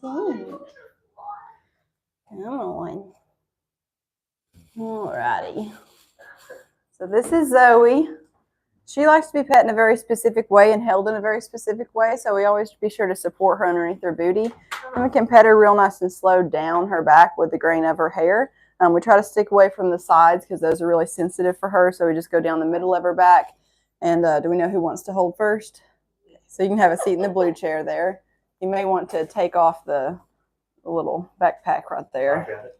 17. Come on. Alrighty. So this is Zoe. She likes to be pet in a very specific way and held in a very specific way, so we always be sure to support her underneath her booty. And we can pet her real nice and slow down her back with the grain of her hair. We try to stick away from the sides because those are really sensitive for her, so we just go down the middle of her back. And do we know who wants to hold first? So you can have a seat in the blue chair there. You may want to take off the little backpack right there.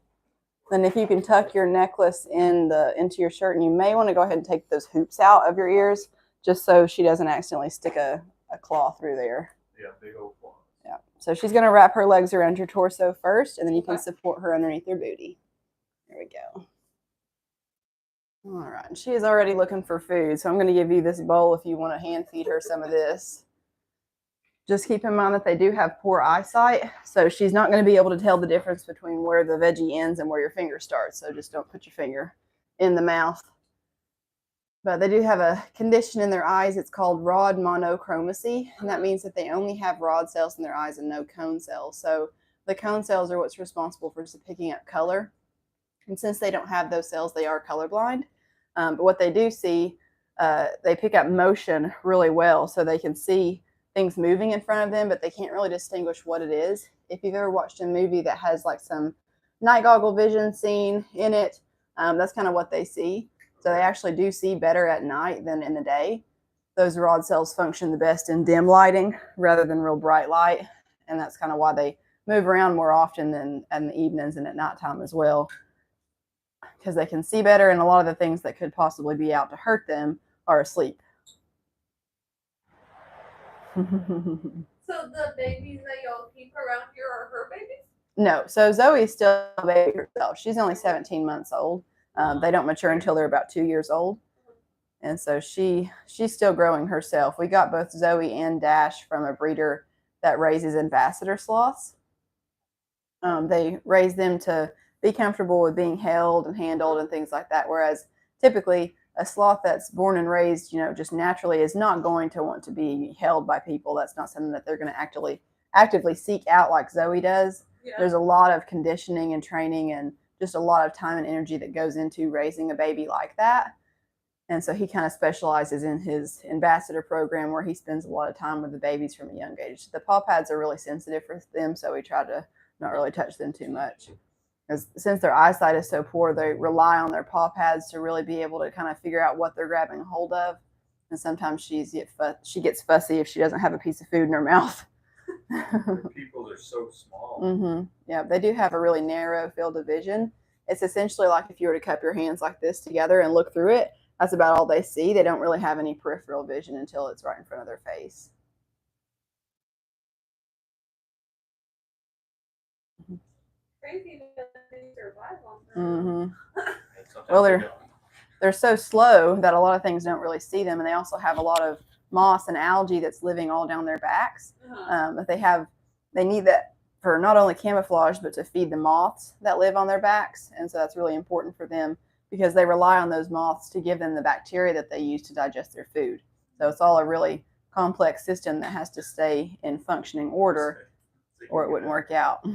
Then if you can tuck your necklace into your shirt, and you may want to go ahead and take those hoops out of your ears just so she doesn't accidentally stick a claw through there. Yeah, big old claw. Yeah. So she's going to wrap her legs around your torso first, and then you can support her underneath your booty. There we go. All right. She is already looking for food, so I'm going to give you this bowl if you want to hand feed her some of this. Just keep in mind that they do have poor eyesight, so she's not going to be able to tell the difference between where the veggie ends and where your finger starts, so just don't put your finger in the mouth. But they do have a condition in their eyes. It's called rod monochromacy, and that means that they only have rod cells in their eyes and no cone cells. So the cone cells are what's responsible for just picking up color, and since they don't have those cells, they are colorblind. But what they do see, they pick up motion really well, so they can see things moving in front of them, but they can't really distinguish what it is. If you've ever watched a movie that has like some night goggle vision scene in it, that's kind of what they see. So they actually do see better at night than in the day. Those rod cells function the best in dim lighting rather than real bright light, and that's kind of why they move around more often than in the evenings and at nighttime as well, because they can see better, and a lot of the things that could possibly be out to hurt them are asleep. So the babies that y'all keep around here are her babies? No, so Zoe's still a baby herself. She's only 17 months old. They don't mature until they're about 2 years old. And so she's still growing herself. We got both Zoe and Dash from a breeder that raises ambassador sloths. They raise them to be comfortable with being held and handled and things like that, whereas typically a sloth that's born and raised, just naturally is not going to want to be held by people. That's not something that they're going to actively seek out like Zoe does. Yeah. There's a lot of conditioning and training and just a lot of time and energy that goes into raising a baby like that. And so he kind of specializes in his ambassador program where he spends a lot of time with the babies from a young age. The paw pads are really sensitive for them, so we try to not really touch them too much. Since their eyesight is so poor, they rely on their paw pads to really be able to kind of figure out what they're grabbing hold of. And sometimes she gets fussy if she doesn't have a piece of food in her mouth. People are so small. Mm-hmm. Yeah, they do have a really narrow field of vision. It's essentially like if you were to cup your hands like this together and look through it, that's about all they see. They don't really have any peripheral vision until it's right in front of their face. Crazy that they survive on that. Mm-hmm. Well, they're so slow that a lot of things don't really see them, and they also have a lot of moss and algae that's living all down their backs. They need that for not only camouflage but to feed the moths that live on their backs, and so that's really important for them because they rely on those moths to give them the bacteria that they use to digest their food. So it's all a really complex system that has to stay in functioning order or it wouldn't work out.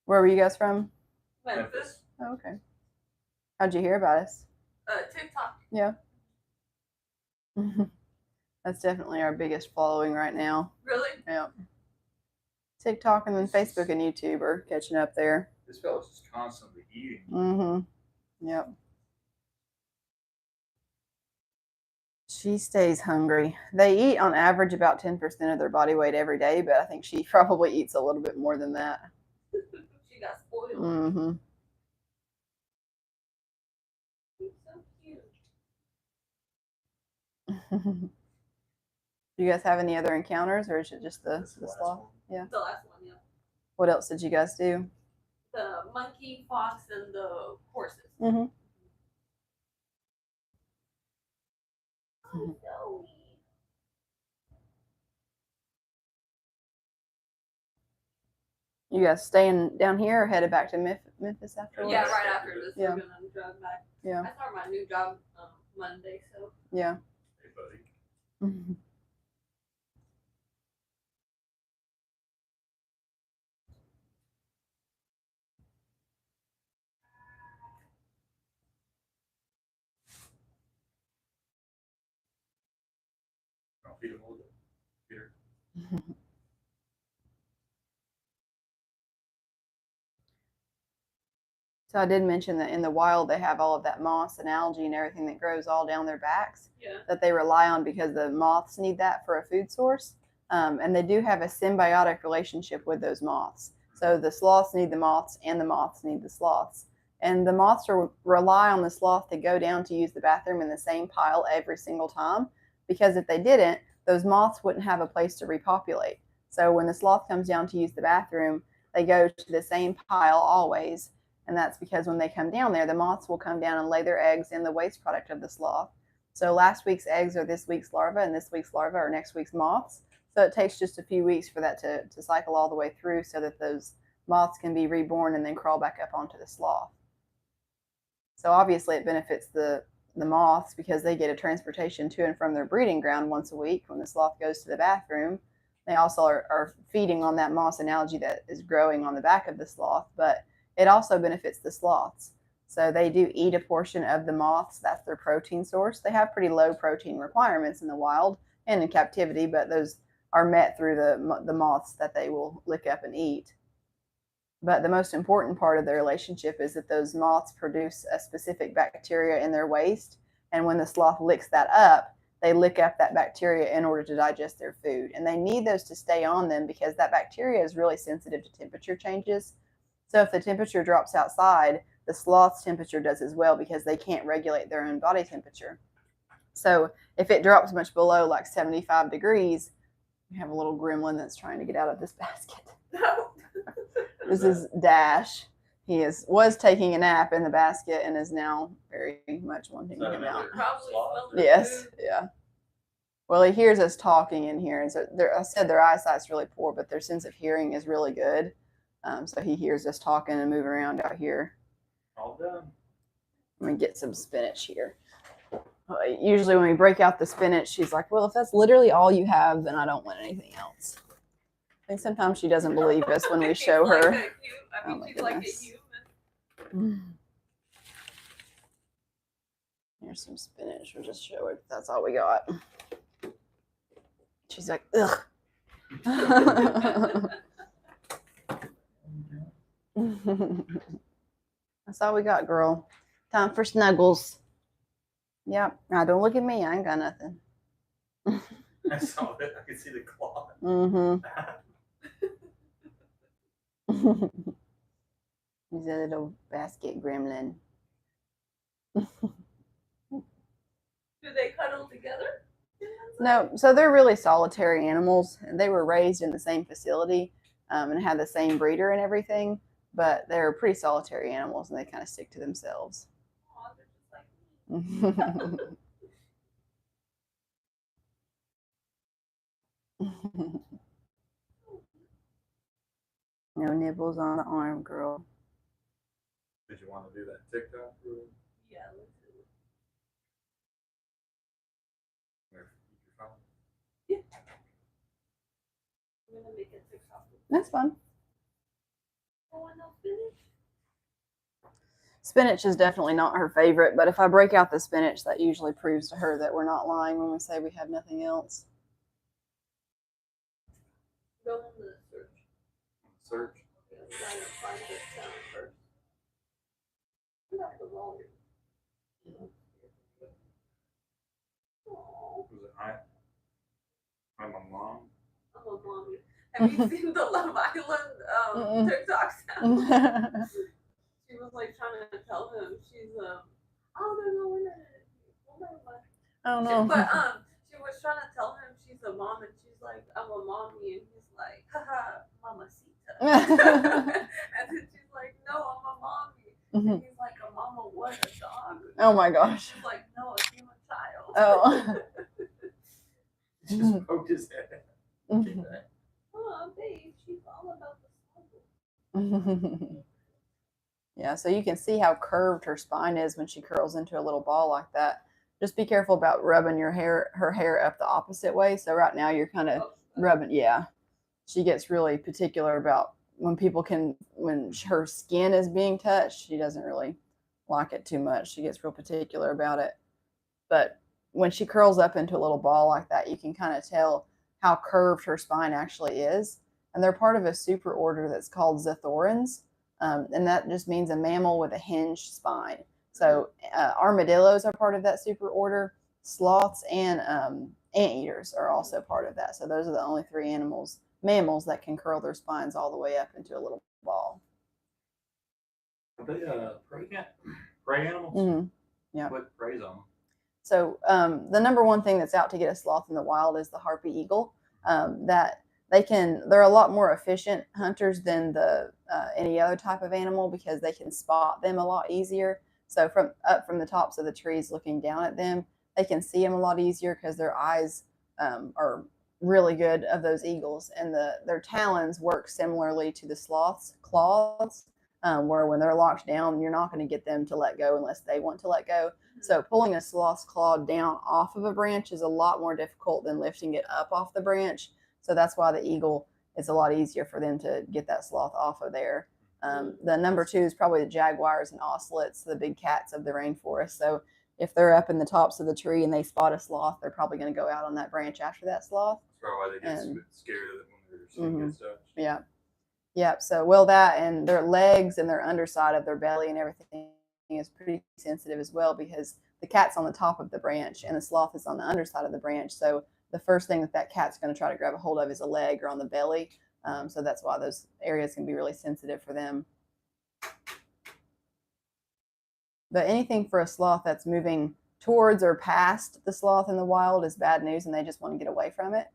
Where were you guys from? Memphis. Oh, okay. How'd you hear about us? TikTok. Yeah. That's definitely our biggest following right now. Really? Yeah. TikTok and then Facebook and YouTube are catching up there. This fellow's just constantly eating. Mm-hmm. Yep. She stays hungry. They eat on average about 10% of their body weight every day, but I think she probably eats a little bit more than that. She got spoiled. Mm-hmm. She's so cute. Do you guys have any other encounters, or is it just the sloth? Yeah. The last one, yeah. What else did you guys do? The monkey, fox, and the horses. Mm-hmm. Oh, Zoe. You guys staying down here or headed back to Memphis afterwards? Yeah, right after this, Yeah. we're gonna drive back. Yeah. I start my new job Monday, so. Yeah. Hey, buddy. Mm-hmm. feed them a little bit. Here. So I did mention that in the wild they have all of that moss and algae and everything that grows all down their backs that they rely on because the moths need that for a food source. And they do have a symbiotic relationship with those moths. So the sloths need the moths and the moths need the sloths. And the moths rely on the sloth to go down to use the bathroom in the same pile every single time, because if they didn't, those moths wouldn't have a place to repopulate. So when the sloth comes down to use the bathroom, they go to the same pile always. And that's because when they come down there, the moths will come down and lay their eggs in the waste product of the sloth. So last week's eggs are this week's larvae, and this week's larvae are next week's moths. So it takes just a few weeks for that to cycle all the way through so that those moths can be reborn and then crawl back up onto the sloth. So obviously it benefits the moths because they get a transportation to and from their breeding ground once a week when the sloth goes to the bathroom. They also are feeding on that moss and algae that is growing on the back of the sloth, but it also benefits the sloths. So they do eat a portion of the moths. That's their protein source. They have pretty low protein requirements in the wild and in captivity, but those are met through the moths that they will lick up and eat. But the most important part of the relationship is that those moths produce a specific bacteria in their waste. And when the sloth licks that up, they lick up that bacteria in order to digest their food. And they need those to stay on them because that bacteria is really sensitive to temperature changes. So if the temperature drops outside, the sloth's temperature does as well because they can't regulate their own body temperature. So if it drops much below like 75 degrees, we have a little gremlin that's trying to get out of this basket. This is Dash. He was taking a nap in the basket and is now very much wanting to come out. Yes, yeah. Well, he hears us talking in here, and so I said their eyesight's really poor, but their sense of hearing is really good. So he hears us talking and moving around out here. All done. Let me get some spinach here. Usually when we break out the spinach, she's like, well, if that's literally all you have, then I don't want anything else. I think sometimes she doesn't believe us when we show her. I mean, she's like a human. Here's some spinach. We'll just show her that's all we got. She's like, ugh. That's all we got, girl. Time for snuggles. Yep. Now don't look at me. I ain't got nothing. I saw it. I could see the claw. Mm-hmm. He's a little basket gremlin. Do they cuddle together? No, so they're really solitary animals. They were raised in the same facility and had the same breeder and everything, but they're pretty solitary animals and they kind of stick to themselves. Aw, they're just like me. No nibbles on the arm, girl. Did you want to do that TikTok? Yeah, let's do it. Where? Your phone? Yeah. I'm gonna make a TikTok. That's fun. Oh, and I'll finish. Spinach is definitely not her favorite, but if I break out the spinach, that usually proves to her that we're not lying when we say we have nothing else. Go on the search. Search. Yeah, I'm trying to find the sound first. You got the volume. Aww. Was it I'm a mom? I'm a mommy. Have you seen the Love Island TikTok sound? She was like trying to tell him she's oh, there's no internet. Well, never mind. Oh no. But she was trying to tell him she's a mom, and she's like, I'm a mommy, and he's like, haha, mamacita. And then she's like, no, I'm a mommy. And he's like, a mama what, a dog? Oh my gosh. She's like, no, a human child. Oh. Just poked his head. Oh, babe, she's all about the snuggle. Yeah, so you can see how curved her spine is when she curls into a little ball like that. Just be careful about rubbing her hair up the opposite way. So right now you're kind of rubbing, yeah. She gets really particular about when her skin is being touched. She doesn't really like it too much. She gets real particular about it. But when she curls up into a little ball like that, you can kind of tell how curved her spine actually is. And they're part of a superorder that's called Zethorans. And that just means a mammal with a hinged spine. So armadillos are part of that superorder. Sloths and anteaters are also part of that. So those are the only three mammals that can curl their spines all the way up into a little ball. Are they prey animals? Mm-hmm. Yeah. What preys on them? So the number one thing that's out to get a sloth in the wild is the harpy eagle. That they're a lot more efficient hunters than the any other type of animal because they can spot them a lot easier. So from the tops of the trees looking down at them, they can see them a lot easier because their eyes are really good of those eagles, and their talons work similarly to the sloth's claws, where when they're locked down, you're not going to get them to let go unless they want to let go. So pulling a sloth's claw down off of a branch is a lot more difficult than lifting it up off the branch. So that's why the eagle, it's a lot easier for them to get that sloth off of there. The number two is probably the jaguars and ocelots, the big cats of the rainforest. So if they're up in the tops of the tree and they spot a sloth, they're probably going to go out on that branch after that sloth. That's probably why they get scared of it when their skin gets touched. Yeah. Yeah. So, well, that and their legs and their underside of their belly and everything is pretty sensitive as well because the cat's on the top of the branch and the sloth is on the underside of the branch. So the first thing that cat's going to try to grab a hold of is a leg or on the belly. So that's why those areas can be really sensitive for them. But anything for a sloth that's moving towards or past the sloth in the wild is bad news, and they just want to get away from it.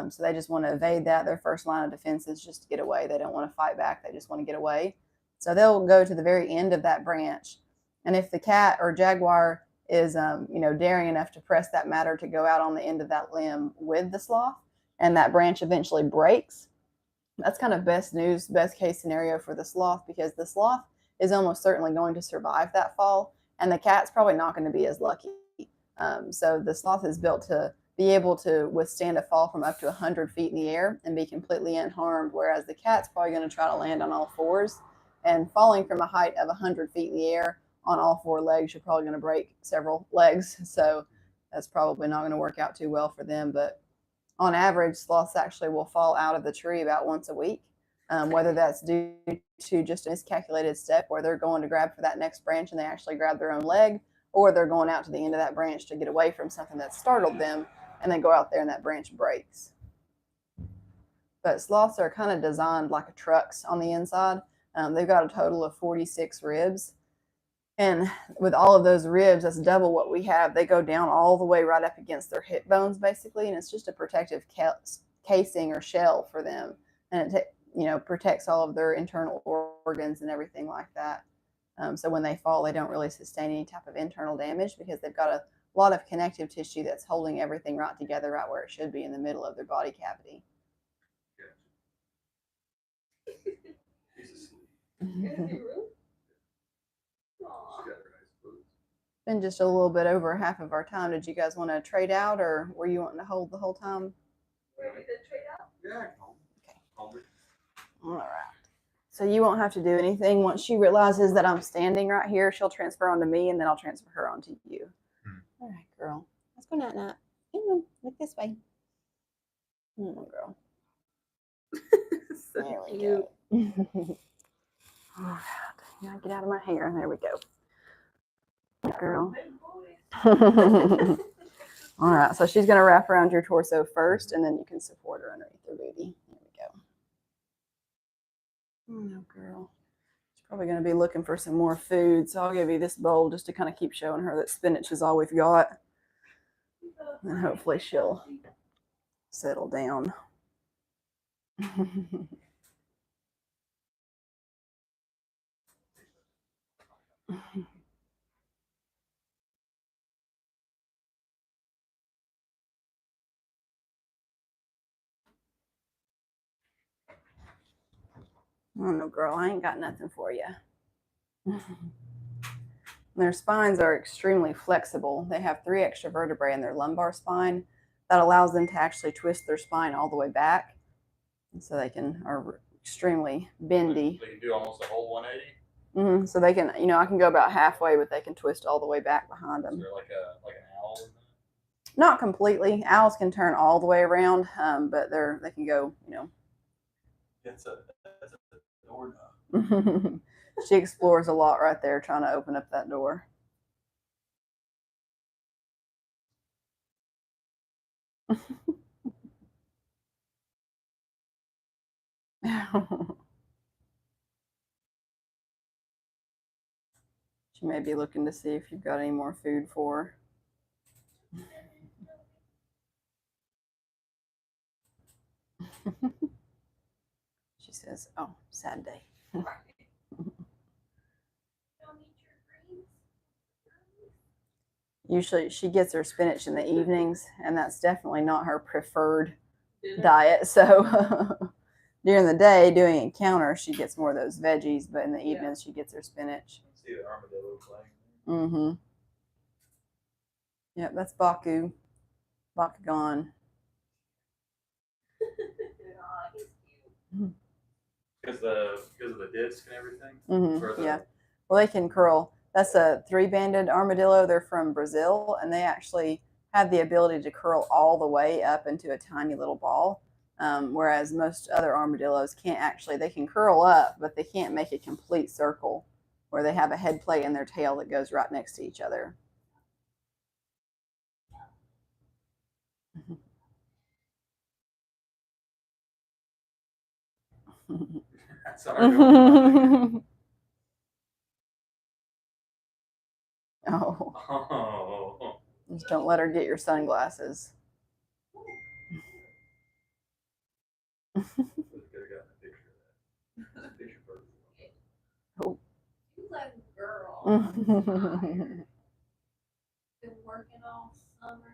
So they just want to evade that. Their first line of defense is just to get away. They don't want to fight back. They just want to get away. So they'll go to the very end of that branch. And if the cat or jaguar is, daring enough to press that matter to go out on the end of that limb with the sloth, and that branch eventually breaks, that's kind of best case scenario for the sloth because the sloth is almost certainly going to survive that fall, and the cat's probably not going to be as lucky. So the sloth is built to be able to withstand a fall from up to 100 feet in the air and be completely unharmed, whereas the cat's probably going to try to land on all fours. And falling from a height of 100 feet in the air on all four legs, you're probably going to break several legs. So that's probably not going to work out too well for them. But on average, sloths actually will fall out of the tree about once a week, whether that's due to just a miscalculated step where they're going to grab for that next branch and they actually grab their own leg, or they're going out to the end of that branch to get away from something that startled them and then go out there and that branch breaks. But sloths are kind of designed like trucks on the inside. They've got a total of 46 ribs. And with all of those ribs, that's double what we have. They go down all the way right up against their hip bones, basically, and it's just a protective casing or shell for them. And it protects all of their internal organs and everything like that. So when they fall, they don't really sustain any type of internal damage because they've got a lot of connective tissue that's holding everything right together, right where it should be in the middle of their body cavity. She's asleep. Been just a little bit over half of our time. Did you guys want to trade out, or were you wanting to hold the whole time? Were we to trade out? Yeah. Okay. All right. So you won't have to do anything. Once she realizes that I'm standing right here, she'll transfer onto me, and then I'll transfer her onto you. All right, girl. Let's go night-night. Come on, look this way. Come on, girl. So there we cute. go. All right. Now get out of my hair. There we go. Girl. All right, so she's going to wrap around your torso first, and then you can support her underneath her booty. There we go. Oh, no, girl. She's probably going to be looking for some more food, so I'll give you this bowl just to kind of keep showing her that spinach is all we've got. And hopefully she'll settle down. Oh, no, girl, I ain't got nothing for you. Their spines are extremely flexible. They have 3 extra vertebrae in their lumbar spine that allows them to actually twist their spine all the way back. And so they are extremely bendy. They can do almost a whole 180. So they can, I can go about halfway, but they can twist all the way back behind them. Is there like an owl? Not completely. Owls can turn all the way around, but they can go, That's a doorknob. She explores a lot right there trying to open up that door. She may be looking to see if you've got any more food for her. She says, "Oh, sad day." Usually she gets her spinach in the evenings, and that's definitely not her preferred diet. So during the day, doing Encounter, she gets more of those veggies, but in the evenings, she gets her spinach. See the armadillo playing. Mm-hmm. Yep, that's Baku. Bakugan. Because of the disc and everything. Mm-hmm. Yeah. Well, they can curl. That's a 3-banded armadillo. They're from Brazil, and they actually have the ability to curl all the way up into a tiny little ball. Whereas most other armadillos can't actually. They can curl up, but they can't make a complete circle where they have a head plate and their tail that goes right next to each other. Oh. Oh. Just don't let her get your sunglasses. Could have gotten a picture of that. Picture perfect. Oh. You like a girl. Been working all summer.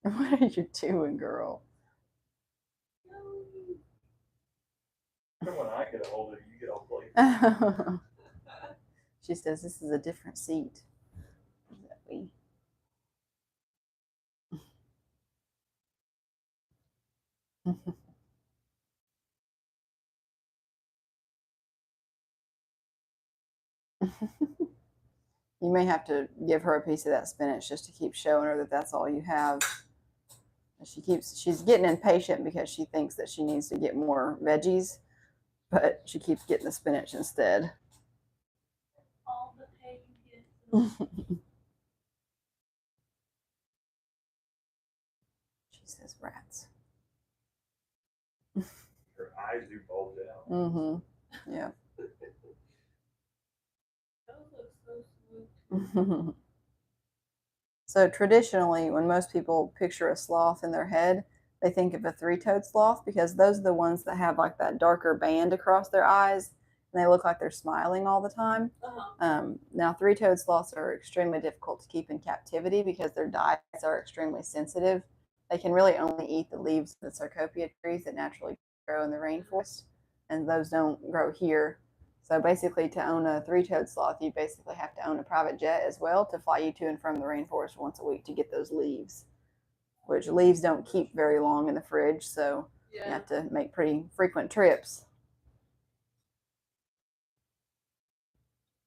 What are you doing, girl? When I get a hold of you, you get all playful. She says this is a different seat. You may have to give her a piece of that spinach just to keep showing her that that's all you have. She's getting impatient because she thinks that she needs to get more veggies, but she keeps getting the spinach instead. All the pain. She says rats. Her eyes do bulge out. Mm-hmm. Yeah. Those look so smooth. So traditionally, when most people picture a sloth in their head, they think of a 3-toed sloth because those are the ones that have like that darker band across their eyes, and they look like they're smiling all the time. Now, 3-toed sloths are extremely difficult to keep in captivity because their diets are extremely sensitive. They can really only eat the leaves of the sarcopia trees that naturally grow in the rainforest, and those don't grow here. So basically, to own a 3-toed sloth, you basically have to own a private jet as well to fly you to and from the rainforest once a week to get those leaves, which leaves don't keep very long in the fridge, so you have to make pretty frequent trips.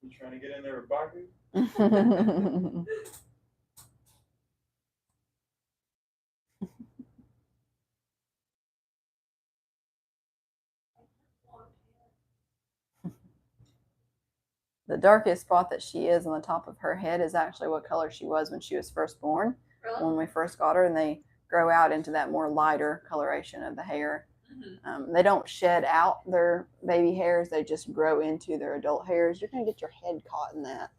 You trying to get in there with Baku? The darkest spot that she is on the top of her head is actually what color she was when she was first born. Really? When we first got her, and they grow out into that more lighter coloration of the hair. They don't shed out their baby hairs, they just grow into their adult hairs. You're going to get your head caught in that.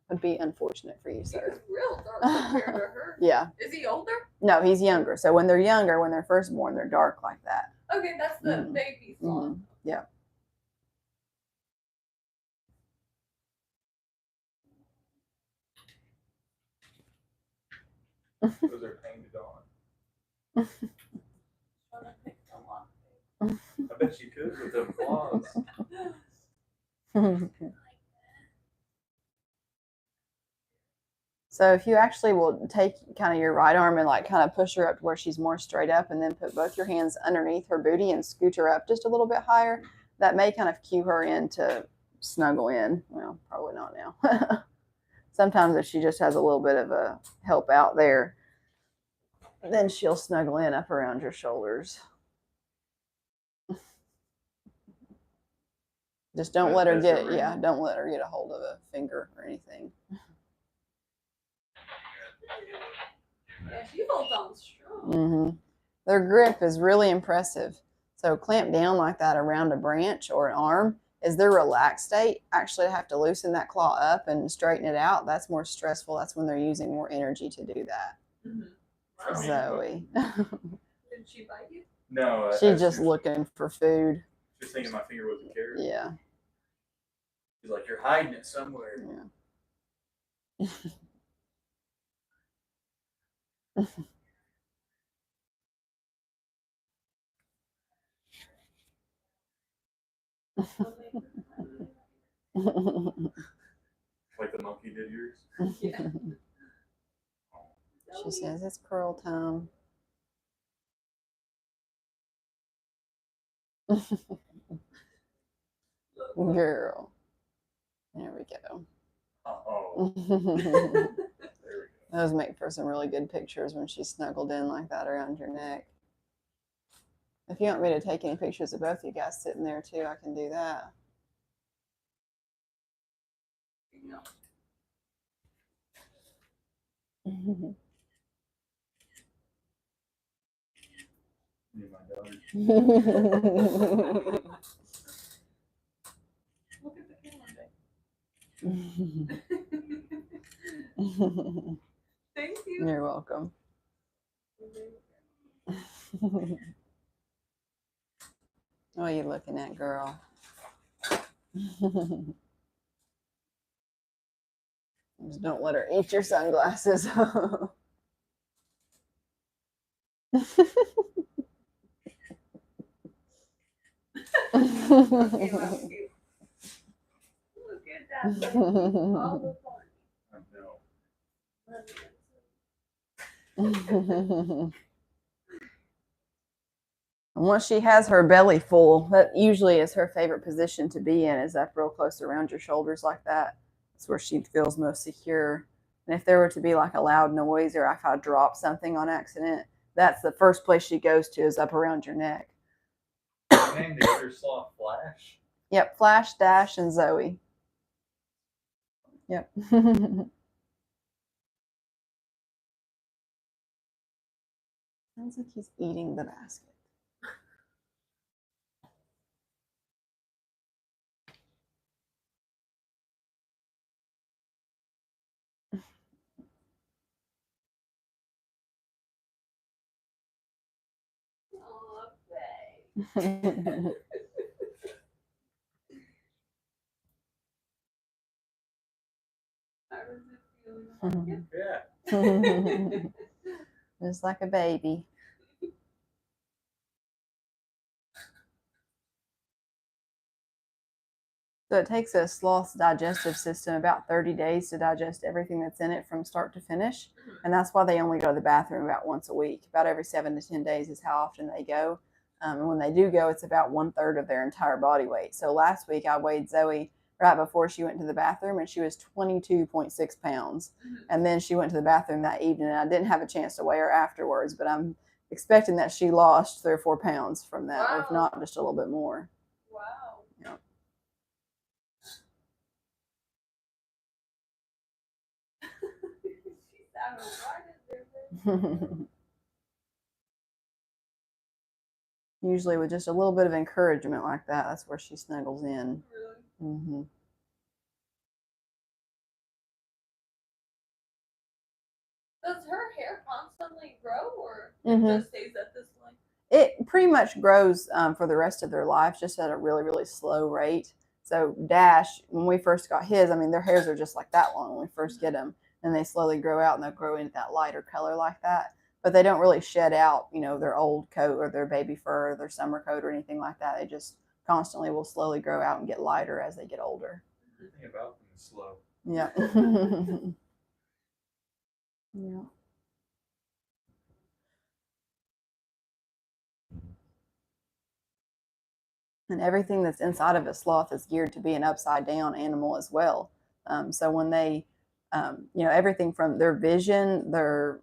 Would be unfortunate for you, sir. He's real dark compared to her. Yeah. Is he older? No, he's younger. So when they're younger, when they're first born, they're dark like that. Okay, that's the baby sloth. Yeah. Those are painted on. I bet you could with them claws. So if you actually will take kind of your right arm and like kind of push her up to where she's more straight up, and then put both your hands underneath her booty and scoot her up just a little bit higher, that may kind of cue her in to snuggle in. Well, probably not now. Sometimes if she just has a little bit of a help out there, then she'll snuggle in up around your shoulders. Just don't let her get, don't let her get a hold of a finger or anything. Yeah, she holds on strong. Mm-hmm. Their grip is really impressive. So clamp down like that around a branch or an arm is their relaxed state. Actually, have to loosen that claw up and straighten it out. That's more stressful. That's when they're using more energy to do that. Mm-hmm. Wow. Zoe. Did she bite you? No. She's just looking for food. Just thinking my finger was a carrot. Yeah. She's like, you're hiding it somewhere. Yeah. Like the monkey did yours. Yeah. She says it's curl time. Girl. There we go. Uh-oh. There we go. Those make for some really good pictures when she's snuggled in like that around your neck. If you want me to take any pictures of both you guys sitting there too, I can do that. No. Me and my daughter. Look at the camera. Thank you. You're welcome. What are you looking at, girl? Just don't let her eat your sunglasses. Okay, love you. Look at that. Baby. All the fun. I know. And once she has her belly full, that usually is her favorite position to be in, is up real close around your shoulders like that. That's where she feels most secure. And if there were to be like a loud noise or if I drop something on accident, that's the first place she goes to, is up around your neck. Named the other sloth Flash. Yep, Flash, Dash, and Zoe. Yep. Sounds like he's eating the basket. Oh, babe. How does it feel? Yeah. Just like a baby. So it takes a sloth's digestive system about 30 days to digest everything that's in it from start to finish. And that's why they only go to the bathroom about once a week. About every 7 to 10 days is how often they go. And when they do go, it's about 1/3 of their entire body weight. So last week I weighed Zoe right before she went to the bathroom and she was 22.6 pounds. And then she went to the bathroom that evening and I didn't have a chance to weigh her afterwards, but I'm expecting that she lost 3 or 4 pounds from that, or if not just a little bit more. Wow. Yep. She's out of right. Usually with just a little bit of encouragement like that, that's where she snuggles in. Really? Mm-hmm. Does her hair constantly grow, or Mhm. it just stays at this length? It pretty much grows for the rest of their life, just at a really, really slow rate. So Dash, when we first got his, I mean, their hairs are just like that long when we first get them, and they slowly grow out and they'll grow into that lighter color like that. But they don't really shed out, their old coat or their baby fur or their summer coat or anything like that. They just constantly will slowly grow out and get lighter as they get older. Everything about them is slow. Yeah. Yeah. And everything that's inside of a sloth is geared to be an upside down animal as well. So when they You know, everything from their vision, their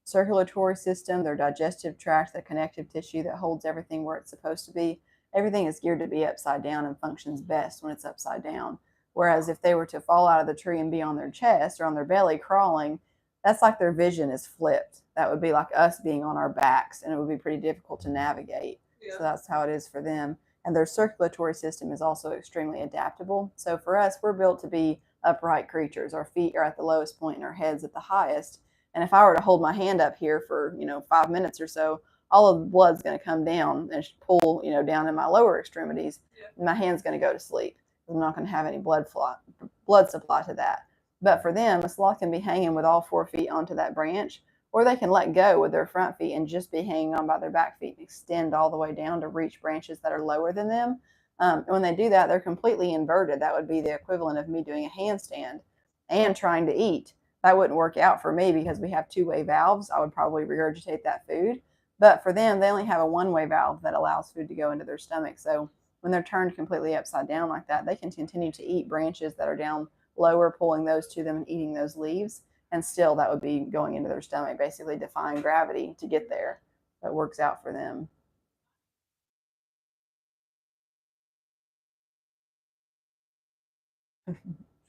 circulatory system, their digestive tract, the connective tissue that holds everything where it's supposed to be. Everything is geared to be upside down and functions best when it's upside down. Whereas if they were to fall out of the tree and be on their chest or on their belly crawling, that's like their vision is flipped. That would be like us being on our backs, and it would be pretty difficult to navigate. Yeah. So that's how it is for them. And their circulatory system is also extremely adaptable. So for us, we're built to be upright creatures. Our feet are at the lowest point and our heads at the highest. And if I were to hold my hand up here for, 5 minutes or so, all of the blood's going to come down and pull, down in my lower extremities. Yeah. And my hand's going to go to sleep. I'm not going to have any blood supply to that. But for them, a sloth can be hanging with all 4 feet onto that branch, or they can let go with their front feet and just be hanging on by their back feet and extend all the way down to reach branches that are lower than them. And when they do that, they're completely inverted. That would be the equivalent of me doing a handstand and trying to eat. That wouldn't work out for me because we have 2-way valves. I would probably regurgitate that food. But for them, they only have a 1-way valve that allows food to go into their stomach. So when they're turned completely upside down like that, they can continue to eat branches that are down lower, pulling those to them and eating those leaves. And still that would be going into their stomach, basically defying gravity to get there. That works out for them.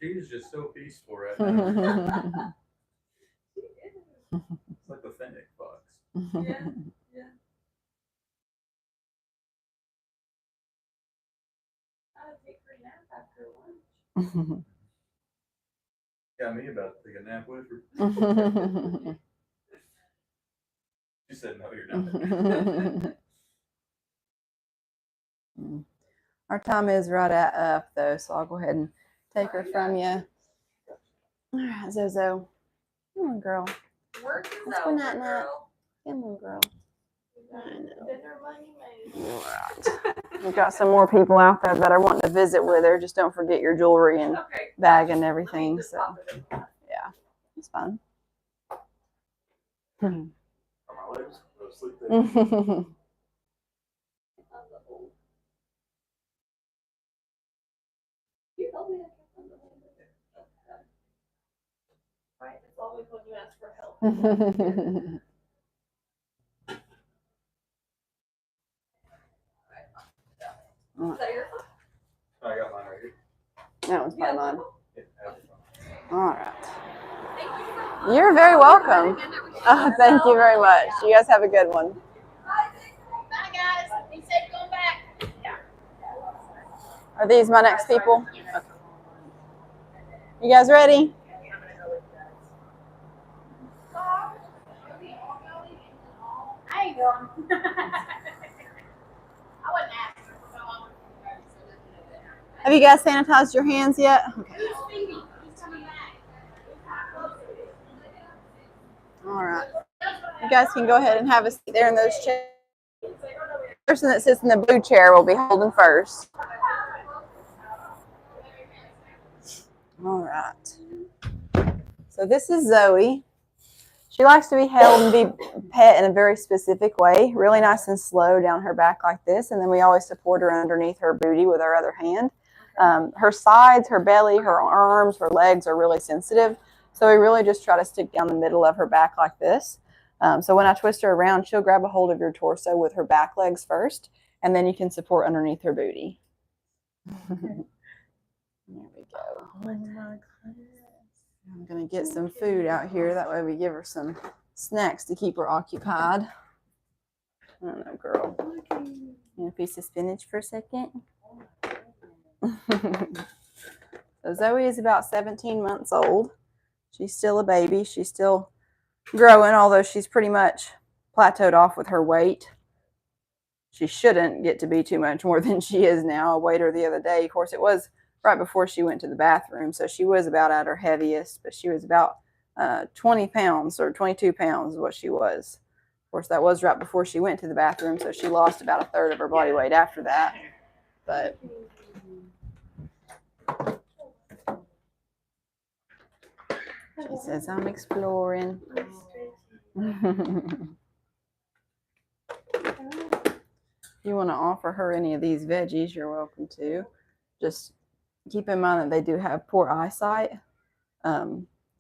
She's just so peaceful right now. It's like the fennec fox. Yeah, yeah. I would take her nap after lunch. Got me about to take a nap with her. She said, no, you're not. Our time is right at up, though, so I'll go ahead and take her from you. All right, Zozo. Come on, girl. Work is Let's over, go, Nat. girl. Come on, girl. I know. Dinner money made. Right. We've got some more people out there that are wanting to visit with her. Just don't forget your jewelry and bag and everything. So, yeah, it's fun. My legs go to sleep there. You told me I kept on the land. Right, it's always when you ask for help. Is that your phone? I got mine right here. That one's probably mine. Yeah, All right. You're very welcome. Thank you very much. You guys have a good one. Bye, guys. Be safe going back. Are these my next people? Okay. You guys ready? I ain't going. I wouldn't ask her. Have you guys sanitized your hands yet? Okay. Who's Phoebe? Who's coming back? All right. You guys can go ahead and have a seat there in those chairs. The person that sits in the blue chair will be holding first. All right. So this is Zoe. She likes to be held and be pet in a very specific way, really nice and slow down her back like this. And then we always support her underneath her booty with our other hand. Her sides, her belly, her arms, her legs are really sensitive. So we really just try to stick down the middle of her back like this. So when I twist her around, she'll grab a hold of your torso with her back legs first, and then you can support underneath her booty. There we go. I'm going to get some food out here. That way we give her some snacks to keep her occupied. I don't know, girl. You want a piece of spinach for a second? So Zoe is about 17 months old. She's still a baby. She's still growing, although she's pretty much plateaued off with her weight. She shouldn't get to be too much more than she is now. I weighed her the other day. Of course, it was right before she went to the bathroom, so she was about at her heaviest, but she was about 20 pounds or 22 pounds is what she was. Of course, that was right before she went to the bathroom, so she lost about a third of her body weight after that. But she says, I'm exploring. If you want to offer her any of these veggies, you're welcome to. Just keep in mind that they do have poor eyesight.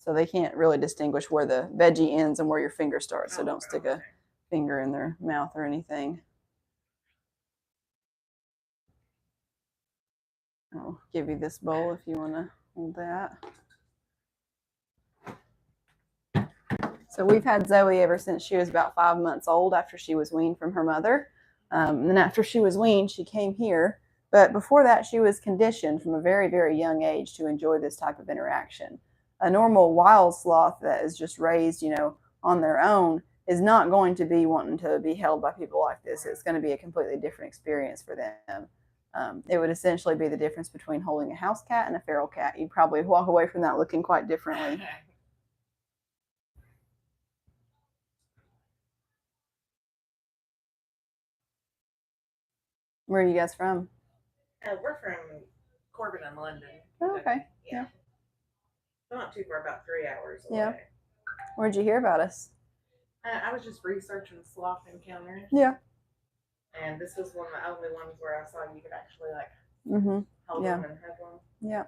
So they can't really distinguish where the veggie ends and where your finger starts. So Oh, don't stick okay. a finger in their mouth or anything. I'll give you this bowl if you want to hold that. So we've had Zoe ever since she was about 5 months old after she was weaned from her mother. And then after she was weaned, she came here. But before that, she was conditioned from a very, very young age to enjoy this type of interaction. A normal wild sloth that is just raised, on their own is not going to be wanting to be held by people like this. It's going to be a completely different experience for them. It would essentially be the difference between holding a house cat and a feral cat. You'd probably walk away from that looking quite differently. Where are you guys from? We're from Corbin and London. Oh, okay. Yeah. Not too far, about 3 hours away. Yeah. Where'd you hear about us? I was just researching sloth encounters. Yeah. And this was one of the only ones where I saw you could actually hold Yeah. them and hug them. Yeah.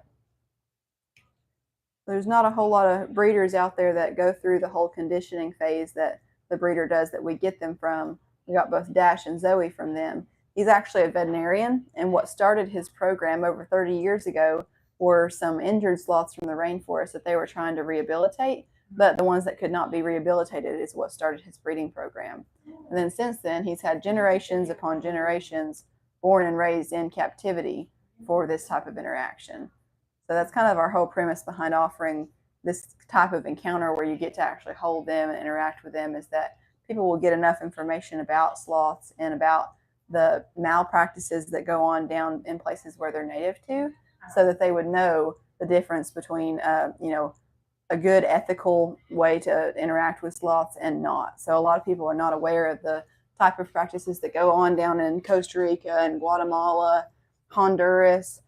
There's not a whole lot of breeders out there that go through the whole conditioning phase that the breeder does that we get them from. We got both Dash and Zoe from them. He's actually a veterinarian, and what started his program over 30 years ago were some injured sloths from the rainforest that they were trying to rehabilitate, but the ones that could not be rehabilitated is what started his breeding program. And then since then, he's had generations upon generations born and raised in captivity for this type of interaction. So that's kind of our whole premise behind offering this type of encounter where you get to actually hold them and interact with them, is that people will get enough information about sloths and about the malpractices that go on down in places where they're native to, so that they would know the difference between, a good ethical way to interact with sloths and not. So a lot of people are not aware of the type of practices that go on down in Costa Rica and Guatemala, Honduras,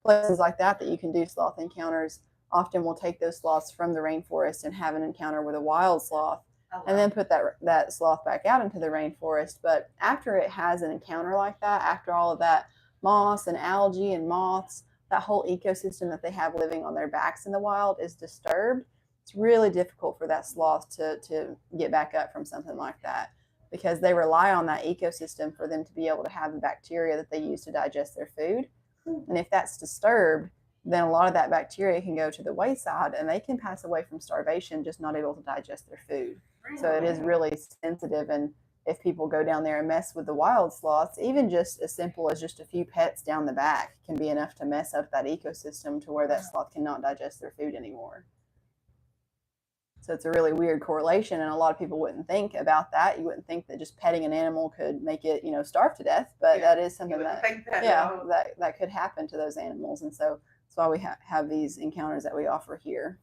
places like that you can do sloth encounters. Often we'll take those sloths from the rainforest and have an encounter with a wild sloth, and then put that sloth back out into the rainforest. But after it has an encounter like that, after all of that moss and algae and moths, that whole ecosystem that they have living on their backs in the wild is disturbed. It's really difficult for that sloth to get back up from something like that, because they rely on that ecosystem for them to be able to have the bacteria that they use to digest their food. And if that's disturbed, then a lot of that bacteria can go to the wayside and they can pass away from starvation, just not able to digest their food. So it is really sensitive. And if people go down there and mess with the wild sloths, even just as simple as just a few pets down the back can be enough to mess up that ecosystem to where that sloth cannot digest their food anymore. So it's a really weird correlation, and a lot of people wouldn't think about that. You wouldn't think that just petting an animal could make it, starve to death, but that is something that could happen to those animals. And so that's why we have these encounters that we offer here.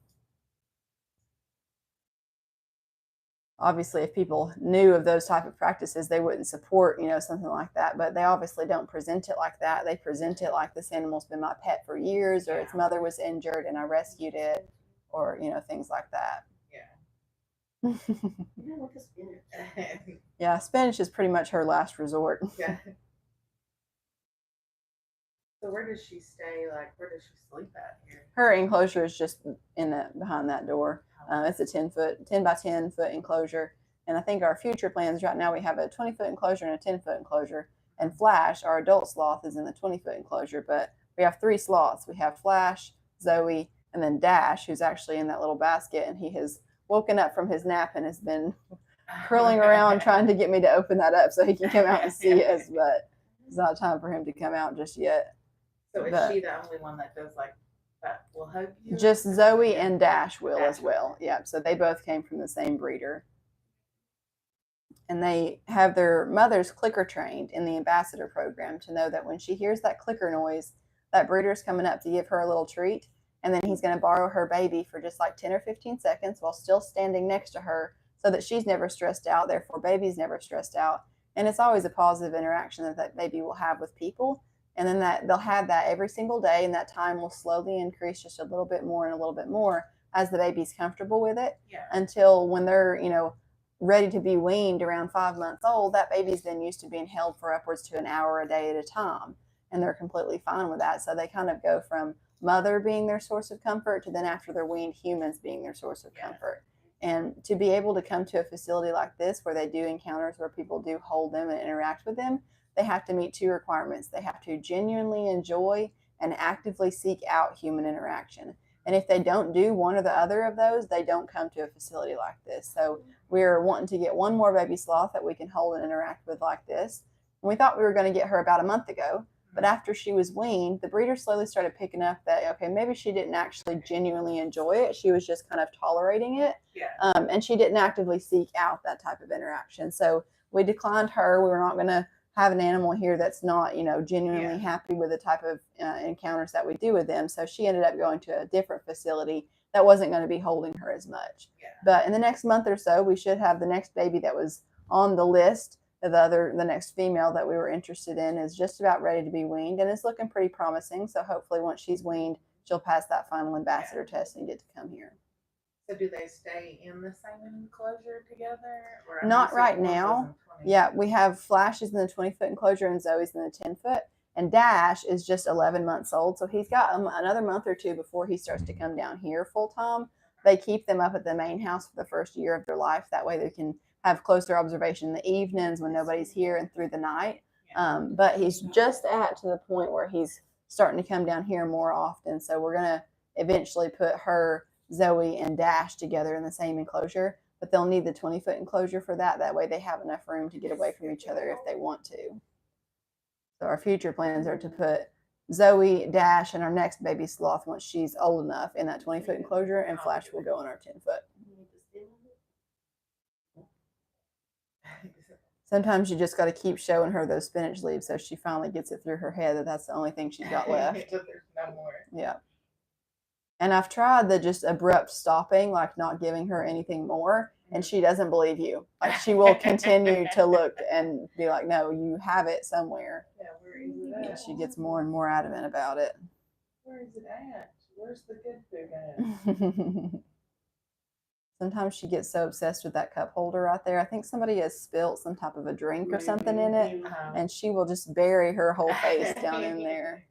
Obviously, if people knew of those type of practices, they wouldn't support, something like that. But they obviously don't present it like that. They present it like this animal's been my pet for years, or its mother was injured and I rescued it, or things like that. Yeah, spinach is pretty much her last resort. Yeah. So where does she stay? Where does she sleep at here? Her enclosure is just behind that door. It's a 10 by 10 foot enclosure. And I think our future plans right now, we have a 20-foot enclosure and a 10-foot enclosure. And Flash, our adult sloth, is in the 20-foot enclosure. But we have 3 sloths. We have Flash, Zoe, and then Dash, who's actually in that little basket. And he has woken up from his nap and has been curling around trying to get me to open that up so he can come out and see us. But it's not time for him to come out just yet. So is she the only one that does that will hug you? Just Zoe and Dash will as well. Yeah, so they both came from the same breeder. And they have their mothers clicker trained in the ambassador program to know that when she hears that clicker noise, that breeder's coming up to give her a little treat. And then he's going to borrow her baby for just 10 or 15 seconds while still standing next to her, so that she's never stressed out. Therefore, baby's never stressed out. And it's always a positive interaction that baby will have with people. And then that they'll have that every single day, and that time will slowly increase just a little bit more and a little bit more as the baby's comfortable with it, until when they're, ready to be weaned around 5 months old, that baby's then used to being held for upwards to an hour a day at a time. And they're completely fine with that. So they kind of go from mother being their source of comfort to then after they're weaned, humans being their source of comfort. And to be able to come to a facility like this where they do encounters where people do hold them and interact with them, they have to meet 2 requirements. They have to genuinely enjoy and actively seek out human interaction. And if they don't do one or the other of those, they don't come to a facility like this. So we're wanting to get one more baby sloth that we can hold and interact with like this. And we thought we were going to get her about a month ago. But after she was weaned, the breeder slowly started picking up that, okay, maybe she didn't actually genuinely enjoy it. She was just kind of tolerating it. And she didn't actively seek out that type of interaction. So we declined her. We were not going to have an animal here that's not, genuinely happy with the type of encounters that we do with them. So she ended up going to a different facility that wasn't going to be holding her as much. But in the next month or so, we should have the next baby that was on the list. The next female that we were interested in is just about ready to be weaned, and it's looking pretty promising. So hopefully once she's weaned, she'll pass that final ambassador test and get to come here. So do they stay in the same enclosure together? Or Not right now. Yeah, we have Flash is in the 20-foot enclosure and Zoe's in the 10-foot. And Dash is just 11 months old. So he's got another month or 2 before he starts to come down here full time. They keep them up at the main house for the first year of their life. That way they can have closer observation in the evenings when nobody's here and through the night. But he's just to the point where he's starting to come down here more often. So we're going to eventually put her, Zoe, and Dash together in the same enclosure. But they'll need the 20-foot enclosure for that. That way they have enough room to get away from each other if they want to. So our future plans are to put Zoe, Dash, and our next baby sloth, once she's old enough, in that 20-foot enclosure, and Flash will go in our 10-foot. Sometimes you just got to keep showing her those spinach leaves so she finally gets it through her head that that's the only thing she's got left. So there's no more. Yeah. And I've tried the just abrupt stopping, like not giving her anything more, and she doesn't believe you. Like she will continue to look and be like, no, you have it somewhere. Yeah, where is it at? And she gets more and more adamant about it. Where is it at? Where's the good food at? Sometimes she gets so obsessed with that cup holder right there. I think somebody has spilt some type of a drink or something in it, and she will just bury her whole face down in there.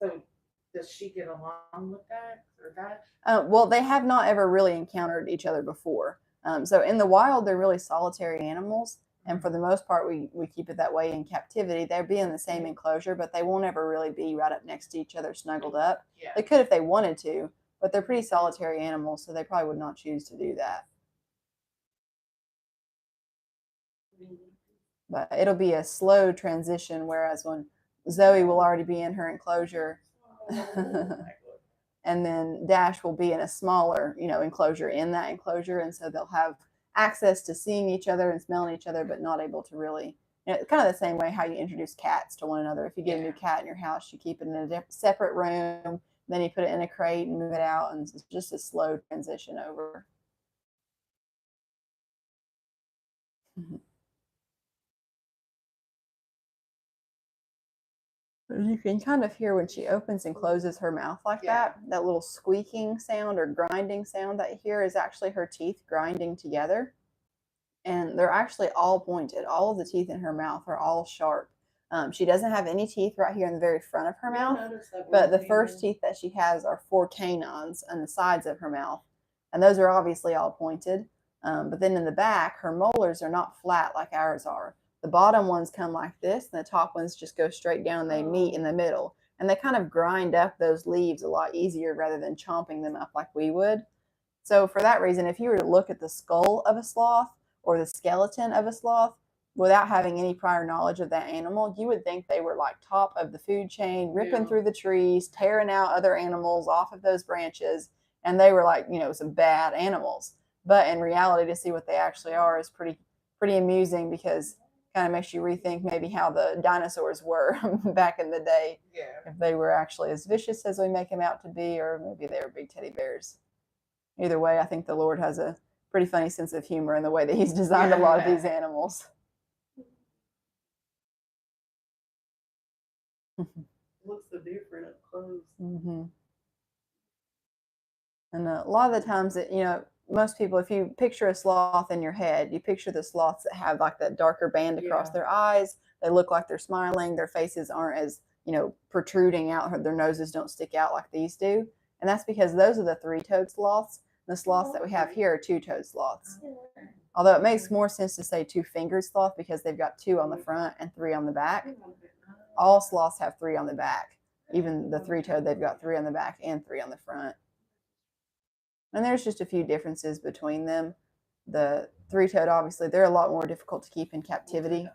So does she get along with that or that? Well, they have not ever really encountered each other before. So in the wild, they're really solitary animals. And for the most part, we keep it that way in captivity. They'll be in the same enclosure, but they won't ever really be right up next to each other, snuggled up. Yeah. They could if they wanted to, but they're pretty solitary animals, so they probably would not choose to do that. But it'll be a slow transition, whereas when Zoe will already be in her enclosure, and then Dash will be in a smaller, enclosure in that enclosure, and so they'll have access to seeing each other and smelling each other, but not able to really, kind of the same way how you introduce cats to one another. If you get a new cat in your house, you keep it in a separate room, then you put it in a crate and move it out, and it's just a slow transition over. You can kind of hear when she opens and closes her mouth like that little squeaking sound or grinding sound that you hear is actually her teeth grinding together. And they're actually all pointed. All of the teeth in her mouth are all sharp. She doesn't have any teeth right here in the very front of her mouth, but the first teeth that she has are 4 canines on the sides of her mouth. And those are obviously all pointed. But then in the back, her molars are not flat like ours are. The bottom ones come like this, and the top ones just go straight down. They meet in the middle. And they kind of grind up those leaves a lot easier rather than chomping them up like we would. So for that reason, if you were to look at the skull of a sloth or the skeleton of a sloth without having any prior knowledge of that animal, you would think they were like top of the food chain, ripping through the trees, tearing out other animals off of those branches. And they were like, some bad animals. But in reality, to see what they actually are is pretty amusing, because kind of makes you rethink maybe how the dinosaurs were back in the day. Yeah. If they were actually as vicious as we make them out to be, or maybe they were big teddy bears. Either way, I think the Lord has a pretty funny sense of humor in the way that he's designed a lot of these animals. Looks so different up close. Mm-hmm. And a lot of the times that, most people, if you picture a sloth in your head, you picture the sloths that have like that darker band across their eyes. They look like they're smiling. Their faces aren't as, protruding out. Their noses don't stick out like these do. And that's because those are the three-toed sloths. The sloths that we have here are two-toed sloths. Although it makes more sense to say two-fingered sloth because they've got two on the front and three on the back. All sloths have three on the back. Even the three-toed, they've got three on the back and three on the front. And there's just a few differences between them. The three-toed, obviously, they're a lot more difficult to keep in captivity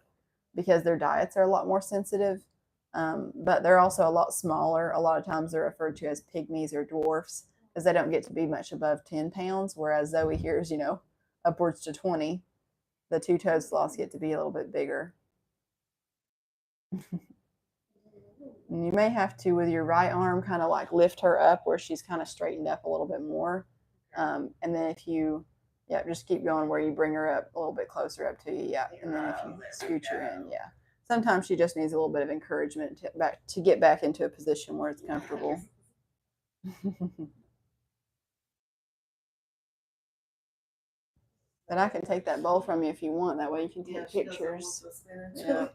because their diets are a lot more sensitive. But they're also a lot smaller. A lot of times they're referred to as pygmies or dwarfs because they don't get to be much above 10 pounds, whereas Zoe here is, upwards to 20. The two-toed sloths get to be a little bit bigger. And you may have to, with your right arm, kind of like lift her up where she's kind of straightened up a little bit more. And then if you, just keep going where you bring her up a little bit closer up to you. And then if you scoot her in, sometimes she just needs a little bit of encouragement to get back into a position where it's comfortable. But I can take that bowl from you if you want. That way you can take pictures. Yeah.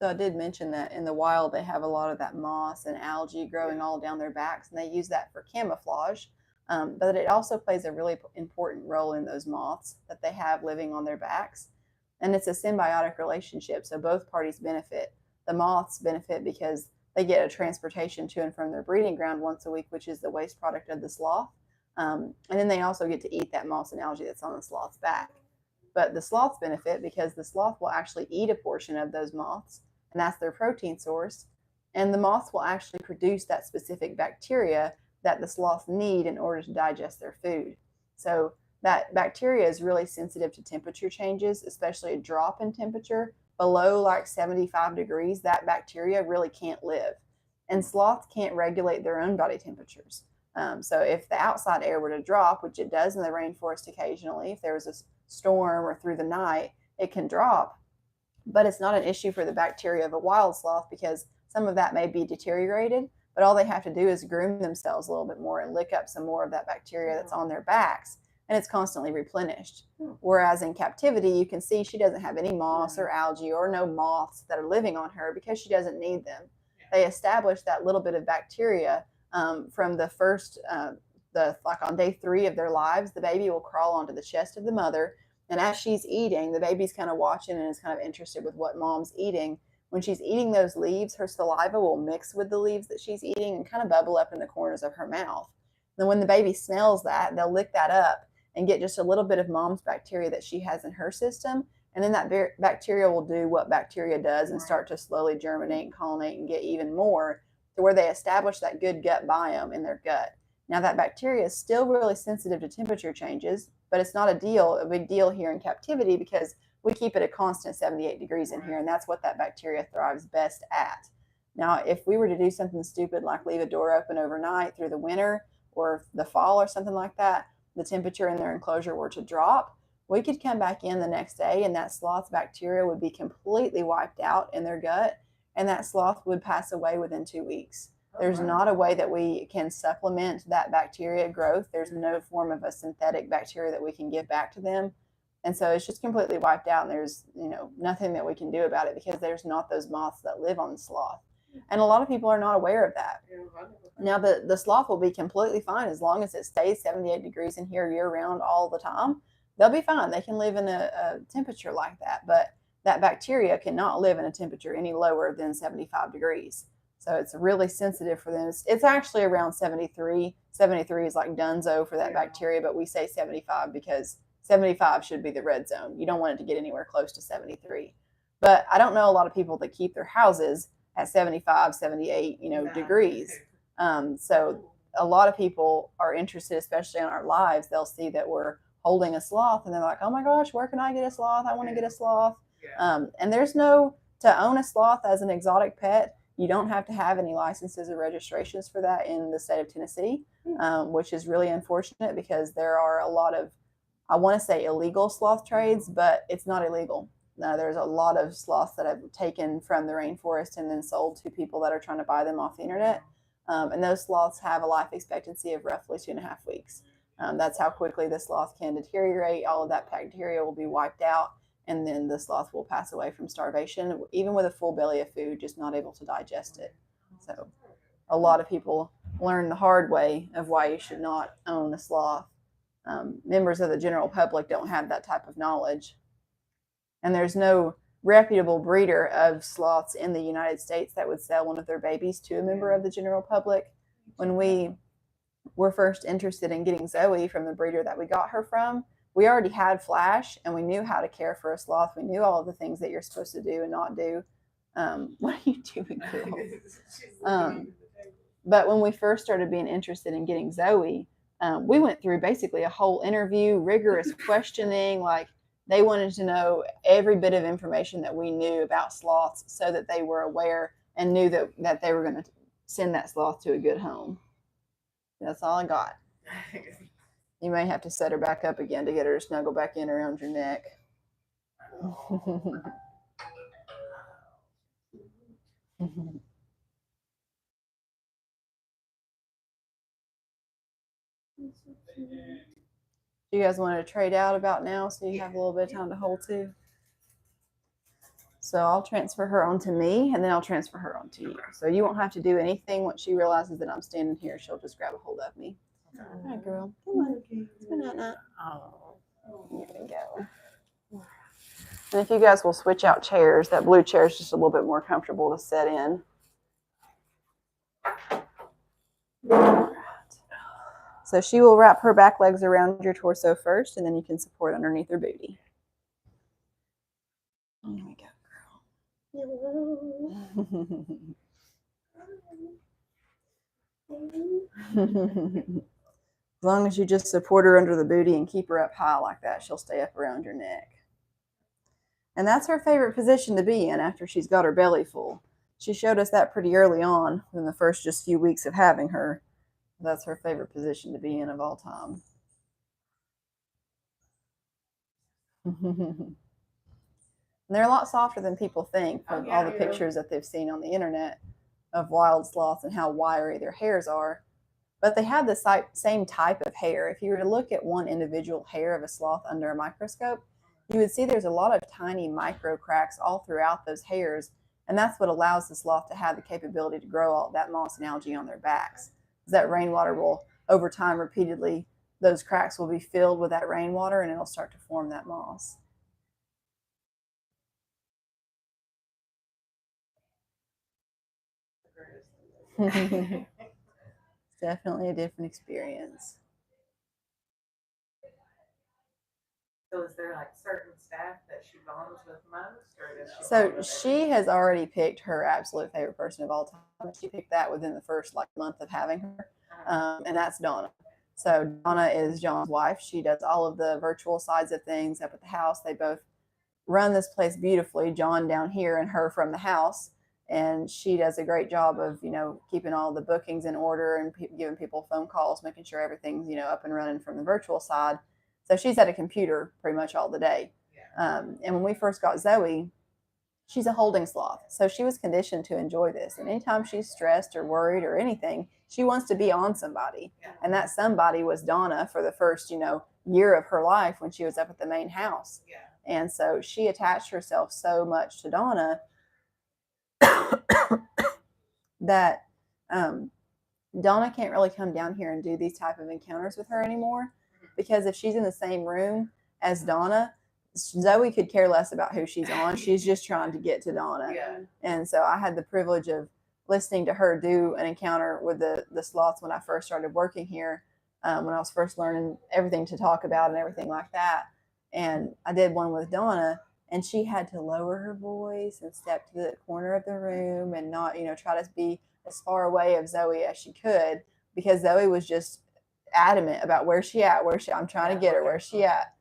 So I did mention that in the wild they have a lot of that moss and algae growing all down their backs, and they use that for camouflage. But it also plays a really important role in those moths that they have living on their backs. And it's a symbiotic relationship, so both parties benefit. The moths benefit because they get a transportation to and from their breeding ground once a week, which is the waste product of the sloth. And then they also get to eat that moss and algae that's on the sloth's back. But the sloths benefit because the sloth will actually eat a portion of those moths, and that's their protein source. And the moths will actually produce that specific bacteria that the sloths need in order to digest their food. So that bacteria is really sensitive to temperature changes, especially a drop in temperature below like 75 degrees. That bacteria really can't live. And sloths can't regulate their own body temperatures. So if the outside air were to drop, which it does in the rainforest occasionally, if there was a storm or through the night, it can drop. But it's not an issue for the bacteria of a wild sloth because some of that may be deteriorated, but all they have to do is groom themselves a little bit more and lick up some more of that bacteria that's on their backs, and it's constantly replenished. Whereas in captivity, you can see she doesn't have any moss or algae or no moths that are living on her because she doesn't need them. They establish that little bit of bacteria from the first, like on day 3 of their lives. The baby will crawl onto the chest of the mother, and as she's eating, the baby's kind of watching and is kind of interested with what mom's eating. When she's eating those leaves, her saliva will mix with the leaves that she's eating and kind of bubble up in the corners of her mouth. Then when the baby smells that, they'll lick that up and get just a little bit of mom's bacteria that she has in her system. And then that bacteria will do what bacteria does and start to slowly germinate and colonate and get even more to where they establish that good gut biome in their gut. Now that bacteria is still really sensitive to temperature changes, but it's not a big deal here in captivity because we keep it a constant 78 degrees in here, and that's what that bacteria thrives best at. Now, if we were to do something stupid like leave a door open overnight through the winter or the fall or something like that, the temperature in their enclosure were to drop, we could come back in the next day and that sloth's bacteria would be completely wiped out in their gut, and that sloth would pass away within 2 weeks. There's not a way that we can supplement that bacteria growth. There's no form of a synthetic bacteria that we can give back to them. And so it's just completely wiped out, and there's nothing that we can do about it because there's not those moths that live on the sloth. And a lot of people are not aware of that. Now the sloth will be completely fine as long as it stays 78 degrees in here year round all the time. They'll be fine. They can live in a temperature like that, but that bacteria cannot live in a temperature any lower than 75 degrees. So it's really sensitive for them. It's actually around 73. 73 is like dunzo for that bacteria, but we say 75 because 75 should be the red zone. You don't want it to get anywhere close to 73. But I don't know a lot of people that keep their houses at 75, 78, degrees. So a lot of people are interested, especially in our lives. They'll see that we're holding a sloth and they're like, oh my gosh, where can I get a sloth? I want to get a sloth. And to own a sloth as an exotic pet You don't have to have any licenses or registrations for that in the state of Tennessee, which is really unfortunate because there are a lot of, I want to say illegal sloth trades, but it's not illegal. There's a lot of sloths that have taken from the rainforest and then sold to people that are trying to buy them off the internet. And those sloths have a life expectancy of roughly 2.5 weeks. That's how quickly the sloth can deteriorate. All of that bacteria will be wiped out, and then the sloth will pass away from starvation, even with a full belly of food, just not able to digest it. So a lot of people learn the hard way of why you should not own a sloth. Members of the general public don't have that type of knowledge. And there's no reputable breeder of sloths in the United States that would sell one of their babies to a member of the general public. When we were first interested in getting Zoe from the breeder that we got her from, we already had Flash and we knew how to care for a sloth. We knew all of the things that you're supposed to do and not do. What are you doing, girl? But when we first started being interested in getting Zoe, we went through basically a whole interview, rigorous questioning. Like, they wanted to know every bit of information that we knew about sloths so that they were aware and knew that they were going to send that sloth to a good home. That's all I got. You may have to set her back up again to get her to snuggle back in around your neck. You guys want to trade out about now so you have a little bit of time to hold too? So I'll transfer her onto me, and then I'll transfer her onto you. So you won't have to do anything. Once she realizes that I'm standing here, she'll just grab a hold of me. All right, girl. Come on. Come on. Oh, here we go. And if you guys will switch out chairs, that blue chair is just a little bit more comfortable to sit in. So she will wrap her back legs around your torso first, and then you can support underneath her booty. There we go, girl. As long as you just support her under the booty and keep her up high like that, she'll stay up around your neck. And that's her favorite position to be in after she's got her belly full. She showed us that pretty early on in the first just few weeks of having her. That's her favorite position to be in of all time. They're a lot softer than people think from all the pictures that they've seen on the internet of wild sloths and how wiry their hairs are. But they have the same type of hair. If you were to look at one individual hair of a sloth under a microscope, you would see there's a lot of tiny micro cracks all throughout those hairs. And that's what allows the sloth to have the capability to grow all that moss and algae on their backs. That rainwater will, over time, repeatedly, those cracks will be filled with that rainwater and it'll start to form that moss. It's definitely a different experience. So is there like certain staff that she bonds with most, or does she? So she has already picked her absolute favorite person of all time. She picked that within the first month of having her, and that's Donna. So Donna is John's wife. She does all of the virtual sides of things up at the house. They both run this place beautifully. John down here and her from the house, and she does a great job of keeping all the bookings in order and giving people phone calls, making sure everything's up and running from the virtual side. So she's at a computer pretty much all the day. And when we first got Zoe, she's a holding sloth. So she was conditioned to enjoy this. And anytime she's stressed or worried or anything, she wants to be on somebody. And that somebody was Donna for the first, year of her life when she was up at the main house. And so she attached herself so much to Donna that Donna can't really come down here and do these type of encounters with her anymore. Because if she's in the same room as Donna, Zoe could care less about who she's on. She's just trying to get to Donna. And so I had the privilege of listening to her do an encounter with the sloths when I first started working here, when I was first learning everything to talk about and everything like that. And I did one with Donna, and she had to lower her voice and step to the corner of the room and not, try to be as far away of Zoe as she could, because Zoe was just adamant about where she at, I'm trying to get her, where's she at.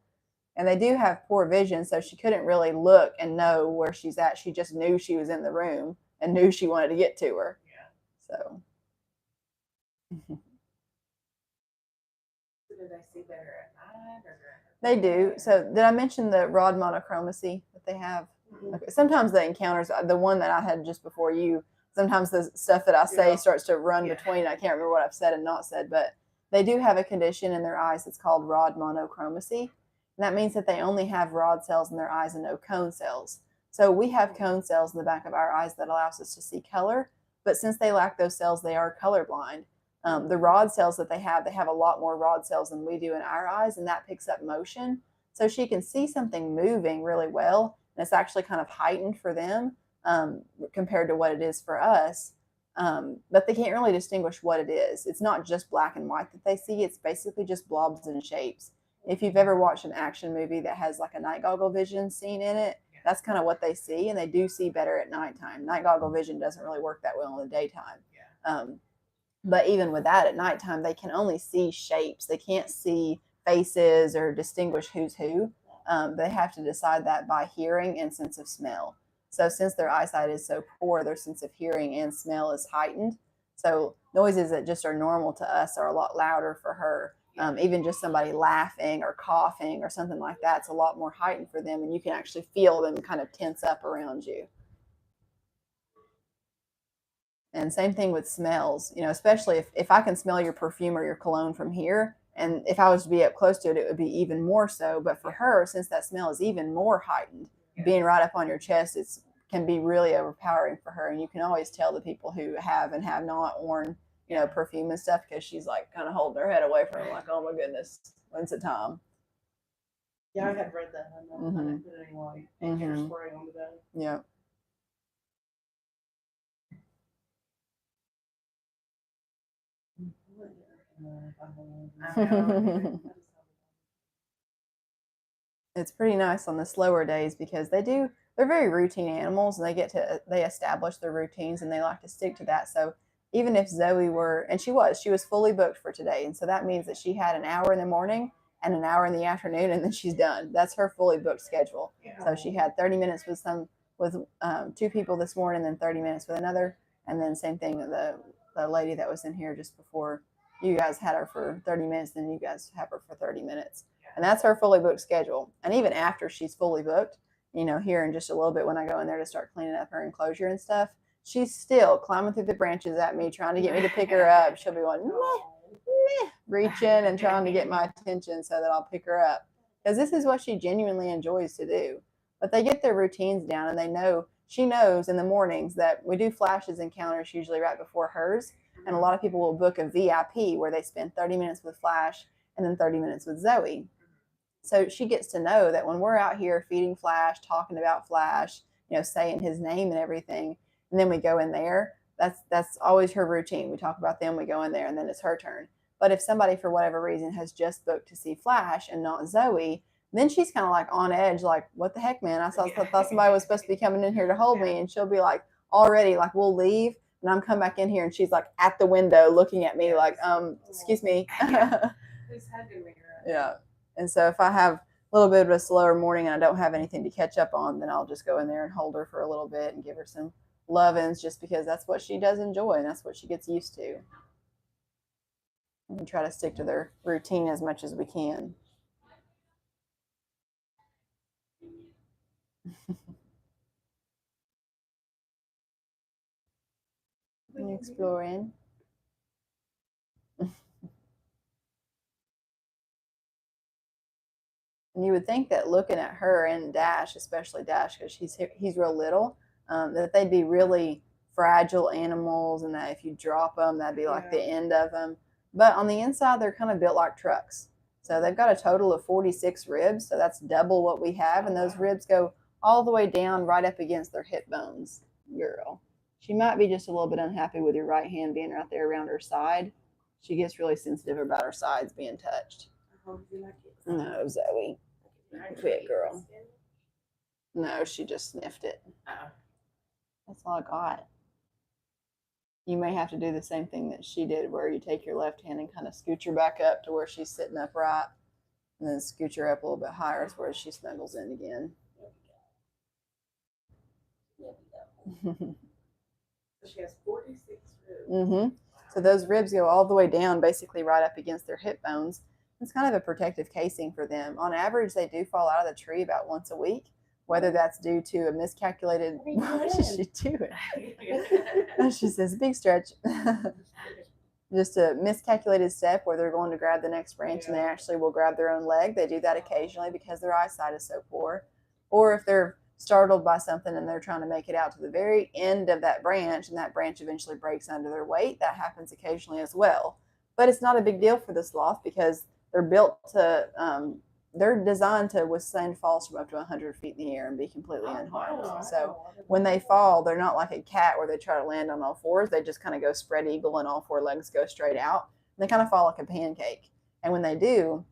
And they do have poor vision, so she couldn't really look and know where she's at. She just knew she was in the room and knew she wanted to get to her. Yeah. So Do they see better at night or? they do. So did I mention the rod monochromacy that they have? Okay. Sometimes the encounters, the one that I had just before you, sometimes the stuff that I say starts to run between. I can't remember what I've said and not said, but they do have a condition in their eyes that's called rod monochromacy. And that means that they only have rod cells in their eyes and no cone cells. So we have cone cells in the back of our eyes that allows us to see color, but since they lack those cells, they are colorblind. The rod cells that they have a lot more rod cells than we do in our eyes, and that picks up motion. So she can see something moving really well, and it's actually kind of heightened for them compared to what it is for us. But they can't really distinguish what it is. It's not just black and white that they see. It's basically just blobs and shapes. If you've ever watched an action movie that has like a night goggle vision scene in it, that's kind of what they see, and they do see better at nighttime. Night goggle vision doesn't really work that well in the daytime. But even with that, at nighttime, they can only see shapes. They can't see faces or distinguish who's who. They have to decide that by hearing and sense of smell. So since their eyesight is so poor, their sense of hearing and smell is heightened. So noises that just are normal to us are a lot louder for her. Even just somebody laughing or coughing or something like that, it's a lot more heightened for them, and you can actually feel them kind of tense up around you. And same thing with smells, especially if I can smell your perfume or your cologne from here, and if I was to be up close to it, it would be even more so. But for her, since that smell is even more heightened, being right up on your chest, can be really overpowering for her. And you can always tell the people who have and have not worn, perfume and stuff, because she's like kind of holding her head away from it, like, oh my goodness, when's the time? Yeah, I had read that. I didn't put any like hairspray onto that. Yeah. It's pretty nice on the slower days because they're very routine animals, and they establish their routines, and they like to stick to that. So even if Zoe she was fully booked for today. And so that means that she had an hour in the morning and an hour in the afternoon, and then she's done. That's her fully booked schedule. So she had 30 minutes with two people this morning, then 30 minutes with another. And then same thing with the lady that was in here just before. You guys had her for 30 minutes, then you guys have her for 30 minutes. And that's her fully booked schedule. And even after she's fully booked, here in just a little bit when I go in there to start cleaning up her enclosure and stuff, she's still climbing through the branches at me, trying to get me to pick her up. She'll be going, meh, reaching and trying to get my attention so that I'll pick her up. Because this is what she genuinely enjoys to do. But they get their routines down, and she knows in the mornings that we do flashes encounters usually right before hers. And a lot of people will book a VIP where they spend 30 minutes with Flash and then 30 minutes with Zoe. So she gets to know that when we're out here feeding Flash, talking about Flash, saying his name and everything, and then we go in there, that's always her routine. We talk about them, we go in there, and then it's her turn. But if somebody, for whatever reason, has just booked to see Flash and not Zoe, then she's kind of like on edge, like, what the heck, man? I thought somebody was supposed to be coming in here to hold me. And she'll be like, already, like, we'll leave. And I'm come back in here, and she's like at the window looking at me like, excuse me. Who's hugging me? Yeah. And so if I have a little bit of a slower morning and I don't have anything to catch up on, then I'll just go in there and hold her for a little bit and give her some love-ins, just because that's what she does enjoy and that's what she gets used to. And we try to stick to their routine as much as we can. Exploring. And you would think that looking at her and Dash, especially Dash, because he's real little, that they'd be really fragile animals, and that if you drop them, that'd be like the end of them. But on the inside, they're kind of built like trucks. So they've got a total of 46 ribs, so that's double what we have, and those ribs go all the way down right up against their hip bones. Girl. She might be just a little bit unhappy with your right hand being right there around her side. She gets really sensitive about her sides being touched. No, Zoe. Quit, girl. No, she just sniffed it. That's all I got. You may have to do the same thing that she did, where you take your left hand and kind of scoot her back up to where she's sitting upright, and then scoot her up a little bit higher to where she snuggles in again. She has 46 ribs. Mm-hmm. So those ribs go all the way down, basically right up against their hip bones. It's kind of a protective casing for them. On average, they do fall out of the tree about once a week, whether that's due to a miscalculated. What is she doing? She says, big stretch. Just a miscalculated step where they're going to grab the next branch and they actually will grab their own leg. They do that occasionally because their eyesight is so poor. Or if they're startled by something and they're trying to make it out to the very end of that branch and that branch eventually breaks under their weight, that happens occasionally as well. But it's not a big deal for the sloth because they're built to, they're designed to withstand falls from up to 100 feet in the air and be completely unharmed. So when they fall, they're not like a cat where they try to land on all fours. They just kind of go spread eagle and all four legs go straight out. And they kind of fall like a pancake. And when they do,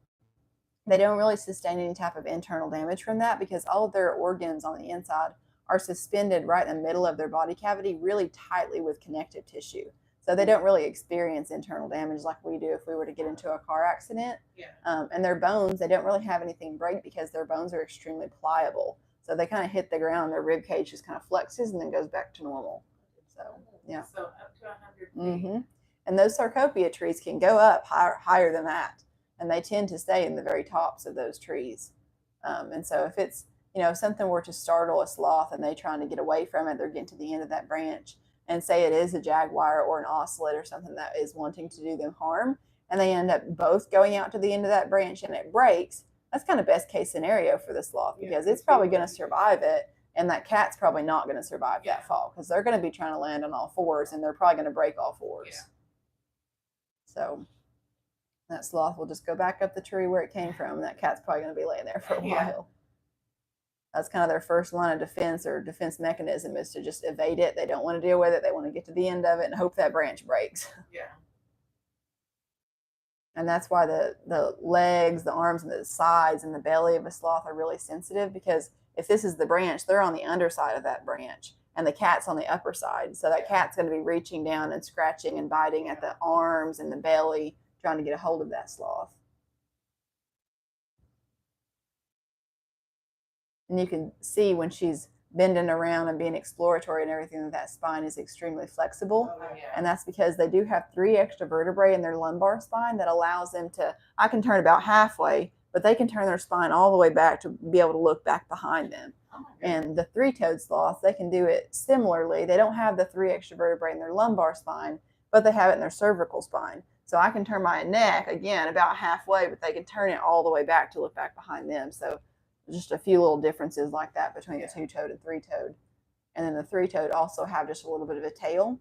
they don't really sustain any type of internal damage from that because all of their organs on the inside are suspended right in the middle of their body cavity really tightly with connective tissue. So they don't really experience internal damage like we do if we were to get into a car accident. Yeah. And their bones, they don't really have anything break because their bones are extremely pliable. So they kind of hit the ground, their rib cage just kind of flexes and then goes back to normal. So, yeah. So up to 100 feet. Mm-hmm. And those sarcopia trees can go up higher than that. And they tend to stay in the very tops of those trees. And so if it's, if something were to startle a sloth and they're trying to get away from it, they're getting to the end of that branch, and say it is a jaguar or an ocelot or something that is wanting to do them harm, and they end up both going out to the end of that branch and it breaks, that's kind of best case scenario for the sloth because it's probably going to survive it, and that cat's probably not going to survive that fall because they're going to be trying to land on all fours and they're probably going to break all fours. Yeah. So that sloth will just go back up the tree where it came from, and that cat's probably going to be laying there for a while. That's kind of their first line of defense or defense mechanism is to just evade it. They don't want to deal with it. They want to get to the end of it and hope that branch breaks. Yeah. And that's why the legs, the arms, and the sides and the belly of a sloth are really sensitive because if this is the branch, they're on the underside of that branch and the cat's on the upper side. So that cat's going to be reaching down and scratching and biting at the arms and the belly, trying to get a hold of that sloth. And you can see when she's bending around and being exploratory and everything that spine is extremely flexible. Oh, yeah. And that's because they do have 3 extra vertebrae in their lumbar spine that allows them to, I can turn about halfway, but they can turn their spine all the way back to be able to look back behind them. And the 3-toed sloths, they can do it similarly. They don't have the 3 extra vertebrae in their lumbar spine, but they have it in their cervical spine. So I can turn my neck, again, about halfway, but they can turn it all the way back to look back behind them. So just a few little differences like that between the 2-toed and 3-toed. And then the 3-toed also have just a little bit of a tail.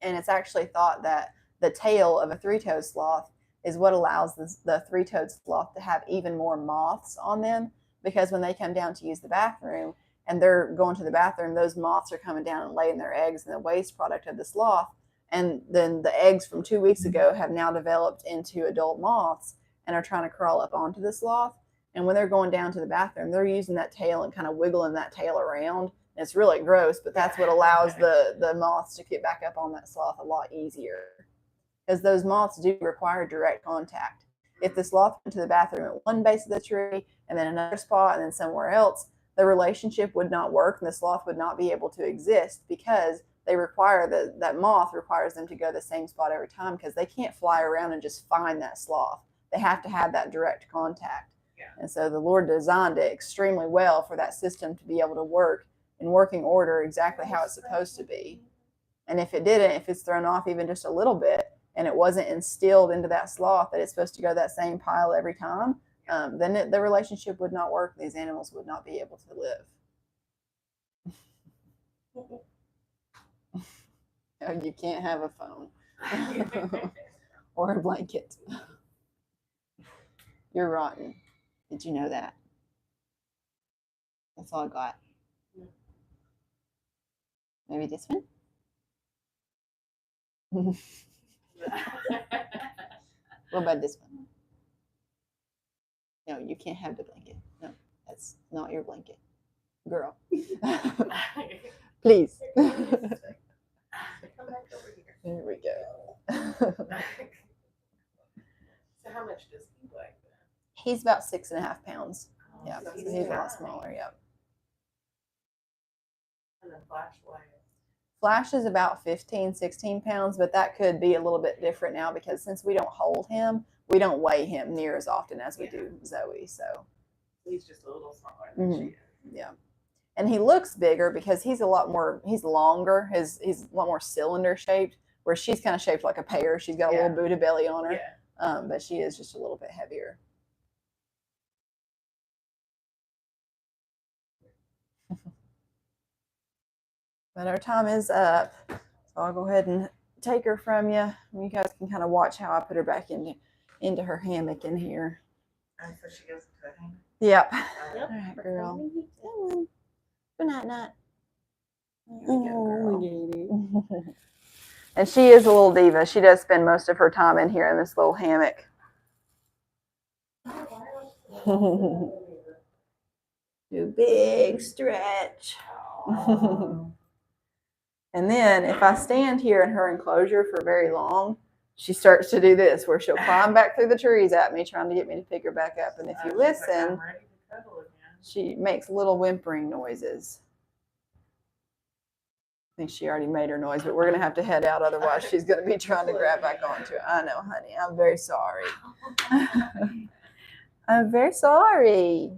And it's actually thought that the tail of a 3-toed sloth is what allows the 3-toed sloth to have even more moths on them, because when they come down to use the bathroom and they're going to the bathroom, those moths are coming down and laying their eggs in the waste product of the sloth. And then the eggs from 2 weeks ago have now developed into adult moths and are trying to crawl up onto the sloth. And when they're going down to the bathroom, they're using that tail and kind of wiggling that tail around. And it's really gross, but that's what allows the moths to get back up on that sloth a lot easier. Because those moths do require direct contact. If the sloth went to the bathroom at one base of the tree and then another spot and then somewhere else, the relationship would not work and the sloth would not be able to exist because they require that moth requires them to go to the same spot every time because they can't fly around and just find that sloth. They have to have that direct contact. Yeah. And so the Lord designed it extremely well for that system to be able to work in working order exactly how it's supposed to be. And if it didn't, if it's thrown off even just a little bit and it wasn't instilled into that sloth that it's supposed to go that same pile every time, then the relationship would not work. These animals would not be able to live. Oh, you can't have a phone or a blanket. You're rotten. Did you know that? That's all I got. Maybe this one? What about this one? No, you can't have the blanket. No, that's not your blanket. Girl. Please. Come back over here. There we go. So how much does he weigh? He's about 6.5 pounds. Oh, Yeah, so so he's a lot smaller. Yep. And the flash weighs. Flash is about 15, 16 pounds, but that could be a little bit different now because since we don't hold him, we don't weigh him near as often as we do Zoe. So He's just a little smaller than she is. yeah. And he looks bigger because he's longer. He's a lot more cylinder shaped, where she's kind of shaped like a pear. She's got a little Buddha belly on her, but she is just a little bit heavier. But our time is up, so I'll go ahead and take her from you. You guys can kind of watch how I put her back into her hammock in here. And so she goes into a hammock? Yep. Yep. All right, girl. Come on. Good night, night. There we go, girl. And she is a little diva. She does spend most of her time in here in this little hammock. Do big stretch. And then if I stand here in her enclosure for very long, she starts to do this, where she'll climb back through the trees at me, trying to get me to pick her back up. And if you listen, she makes little whimpering noises. I think she already made her noise, but we're going to have to head out. Otherwise, she's going to be trying to grab back onto it. I know, honey. I'm very sorry. I'm very sorry.